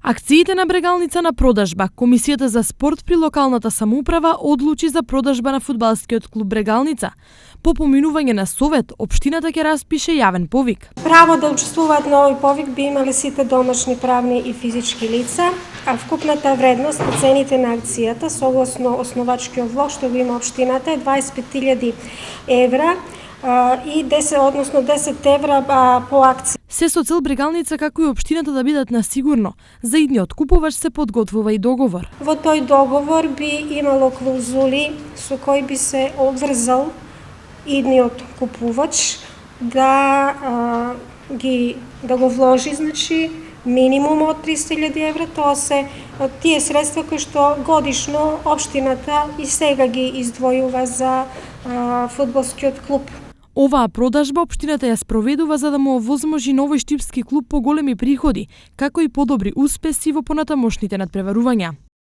Акциите на Брегалница на продажба. Комисијата за спорт при локалната самоуправа одлучи за продажба на фудбалскиот клуб Брегалница. По поминување на совет, општината ќе распише јавен повик. Право да учествуваат на овој повик би имале сите домашни правни и физички лица, а вкупната вредност на цените на акцијата согласно основачкиот влог што го има општината е 25.000 евра и 10 евра по акција. Се со цел Брегалница како и општината да бидат на сигурно, за идниот купувач се подготвува и договор. Во тој договор би имало клаузули со кои би се обврзал идниот купувач да го вложи, значи минимум од 300.000 евра, тоа се тие средства кои што годишно општината и сега ги издвојува за фудбалскиот клуб. Оваа продажба општината ја спроведува за да му овозможи на овој штипски клуб поголеми приходи, како и подобри успеси во понатамошните надпреварувања.